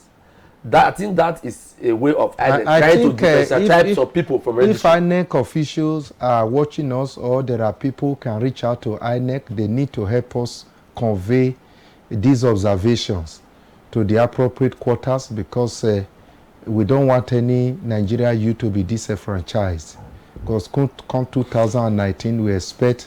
That, I think that is a way of trying to differentiate some people from registering. If INEC officials are watching us, or there are people who can reach out to INEC, they need to help us convey these observations to the appropriate quarters, because we don't want any Nigeria youth to be disenfranchised. Because come 2019, we expect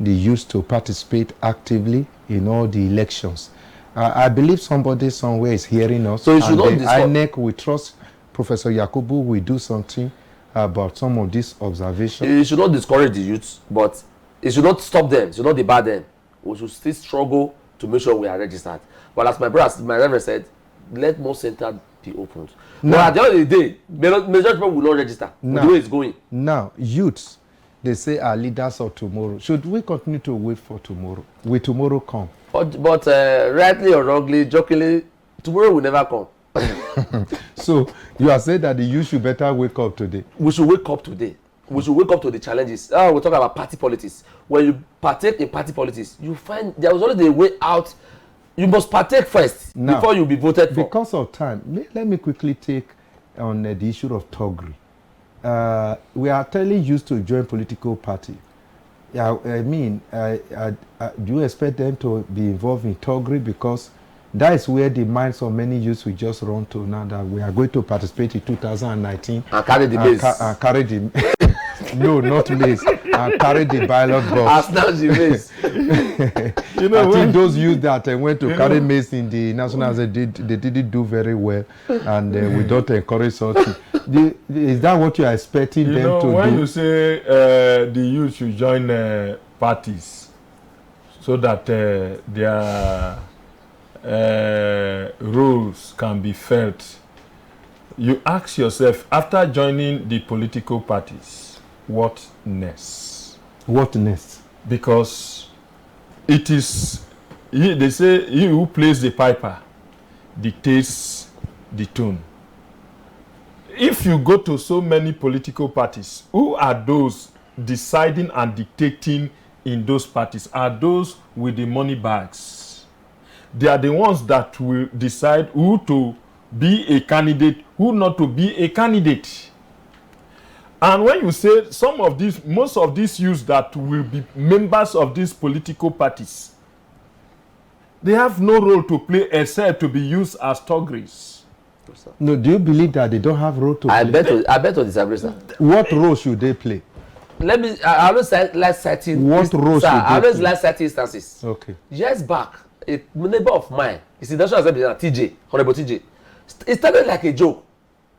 the youth to participate actively in all the elections. I believe somebody somewhere is hearing us. So you should not INEC, we trust Professor Yakubu will do something about some of these observations. It should not discourage the youths, but it should not stop them. It should not debar them. We should still struggle to make sure we are registered. But as my reverend said, let more centers be opened. But at the end of the day, majority people will not register. The way it's going. Now, youths, they say, are leaders of tomorrow. Should we continue to wait for tomorrow? Will tomorrow come? But rightly or wrongly, jokingly, tomorrow will never come. So you are saying that the youth should better wake up today? We should wake up today. We should wake up to the challenges. We talk about party politics. When you partake in party politics, you find there was always a way out. You must partake first now, before you be voted for. Because of time, let me quickly take on the issue of Togri. We are telling youth to join political party. Yeah, I mean, do you expect them to be involved in Togri? Because that is where the minds of many youths will just run to now, that we are going to participate in 2019. And carry the maize. Carry the no, not maize. And carry the ballot box. As now the maize. You know, I think those youth that went to carry maize in the national, they didn't do very well, and we don't encourage such. Is that what you are expecting them to do? When you say the youth should join parties so that their roles can be felt, you ask yourself, after joining the political parties, what next? What next? Because it is, they say, he who plays the piper dictates the tune. If you go to so many political parties, who are those deciding and dictating in those parties? Are those with the money bags? They are the ones that will decide who to be a candidate, who not to be a candidate. And when you say most of these youths that will be members of these political parties, they have no role to play except to be used as toggeries. No, do you believe that they don't have role to I play? bet to disagree, sir. What role should they play? I always like citing. What role should I they always play? like citing instances. Okay. Years back, a neighbor of mine, is the National Assembly, TJ, Honorable TJ. It started like a joke.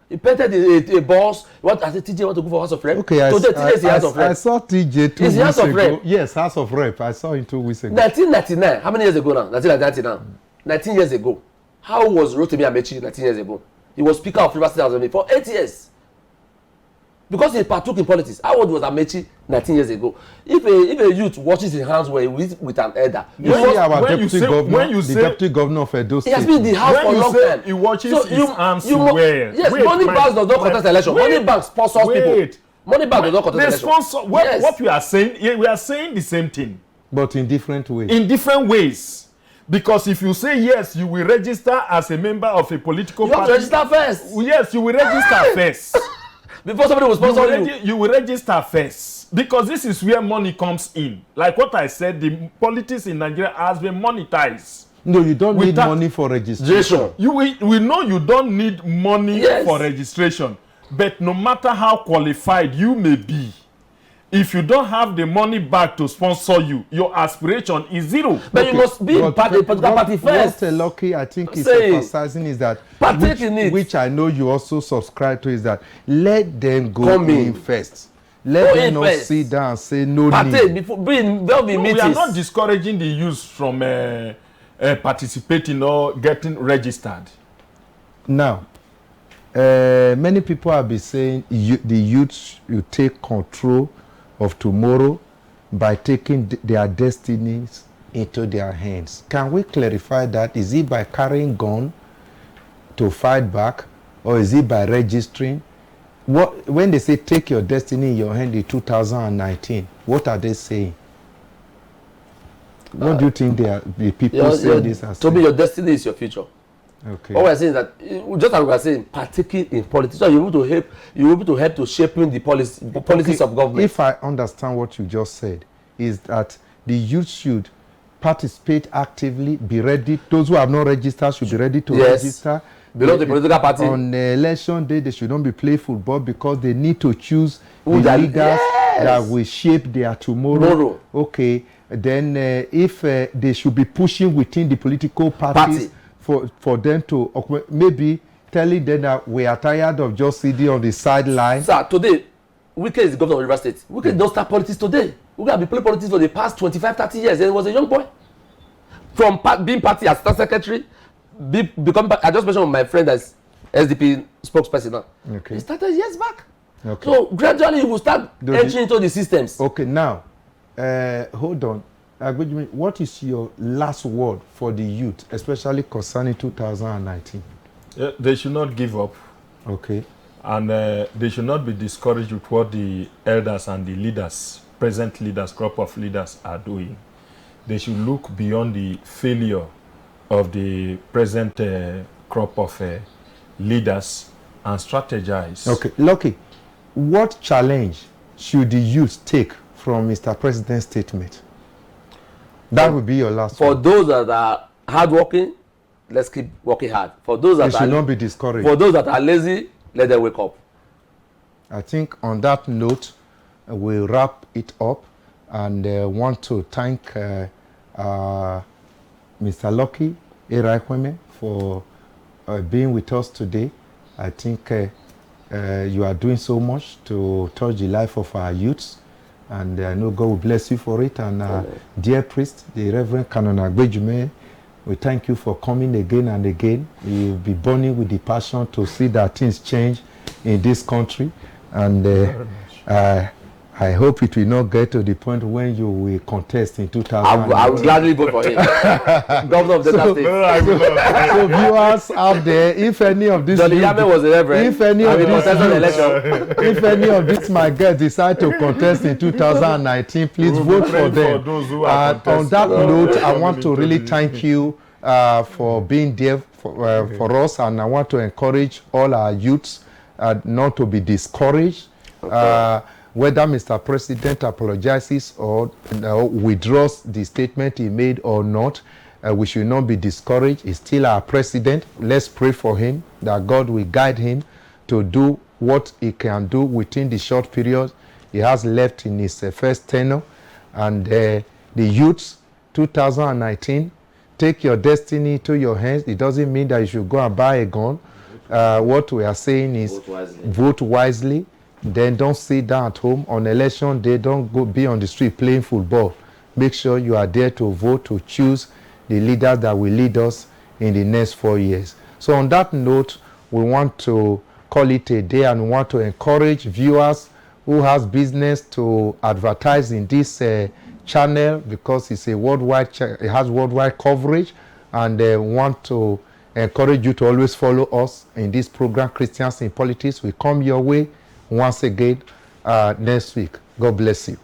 He painted a boss. I said, TJ want to go for House of Rep. Okay, Today, TJ is the House of Rep. I saw TJ 2 Is he weeks House of ago. Rep? Yes, House of Rep. I saw him 2 weeks ago. 1999. How many years ago now? 1999. 19 years ago. How was Rotimi Amechi 19 years ago? He was Speaker of Rivers State Assembly for 8 years. Because he partook in politics. How old was Amechi 19 years ago? If a youth washes his hands with an elder, You see our deputy governor, the deputy governor of Edo State. he has been in the house for a long time. He watches his hands where? Yes, Wait, money banks does not contest election. Money bank sponsors people. Money bank does not contest They election. sponsor what we are saying. We are saying the same thing But in different ways. in different ways. Because if you say yes, you will register as a member of a political You have party. to register first. Yes, you will register first. Before somebody will sponsor you. You will register first. Because this is where money comes in. Like what I said, the politics in Nigeria has been monetized. No, you don't need Without- money for registration. We know you don't need money for registration. But no matter how qualified you may be, if you don't have the money back to sponsor you, your aspiration is zero. But you must be a political party first. What Lucky, I think, is Say, emphasizing is that, partake in it. which I know you also subscribe to, is that let them go Come in. first. Let Go them in not first. sit down and say no Partake need. before being there will be No, we are meetings. not discouraging the youth from participating or getting registered. Now, many people have been saying the youth will take control of tomorrow by taking their destinies into their hands. Can we clarify that? Is it by carrying gun to fight back, or is it by registering? When they say take your destiny in your hand in 2019, what are they saying? What do you think the people saying this as? To me, your destiny is your future. Okay. What we're saying is that, just as we are saying, partaking in politics, so you're able to help to shaping the policies of government. If I understand what you just said, is that the youth should participate actively, be ready. Those who have not registered should be ready to register. Belong to the political party. On election day, they should not be playing football because they need to choose Who the that- leaders yes. that will shape their tomorrow. Okay. Then if they should be pushing within the political parties for them to maybe telling them that we are tired of just sitting on the sideline. Sir, today, Wike is the governor of Rivers State. Wike don't start politics today. Wike have been playing politics for the past 25-30 years, and he was a young boy. From being party assistant secretary, I just mentioned my friend as SDP spokesperson now. Okay. He started years back. Okay. So gradually you will start entering into the systems. Okay, now, hold on. What is your last word for the youth, especially concerning 2019? They should not give up. Okay. And they should not be discouraged with what the elders and the leaders, present leaders, crop of leaders are doing. They should look beyond the failure of the present crop of leaders and strategize. Okay, Lucky, what challenge should the youth take from Mr. President's statement? That would be your last For one. those that are hardworking, let's keep working hard. For those that They should not be discouraged. For those that are lazy, let them wake up. I think on that note, we'll wrap it up and want to thank Mr. Lucky Iraikweme for being with us today. I think you are doing so much to touch the life of our youths, and I know God will bless you for it. And dear priest, the Reverend Canon Agbejume, we thank you for coming again and again. You'll be burning with the passion to see that things change in this country. And I hope it will not get to the point when you will contest in 2000. I will gladly vote for him. Governor of Delta State. So viewers out there, if any of these, Johnny Yame was a reverend. if any of and he these, contested the election. if any of these my guests decide to contest in 2019, please We'll vote be for praying them. for those who are On that contesting. note, I want to really thank you for being there for us, and I want to encourage all our youths not to be discouraged, Whether Mr. President apologizes or withdraws the statement he made or not, we should not be discouraged. He's still our president. Let's pray for him, that God will guide him to do what he can do within the short period he has left in his first tenure. And the youths, 2019, take your destiny to your hands. It doesn't mean that you should go and buy a gun. What we are saying is vote wisely. Then don't sit down at home on election day. Don't go be on the street playing football. Make sure you are there to vote, to choose the leaders that will lead us in the next 4 years. So on that note, we want to call it a day, and we want to encourage viewers who has business to advertise in this channel, because it's a worldwide it has worldwide coverage, and want to encourage you to always follow us in this program, Christians in Politics. We come your way once again next week. God bless you.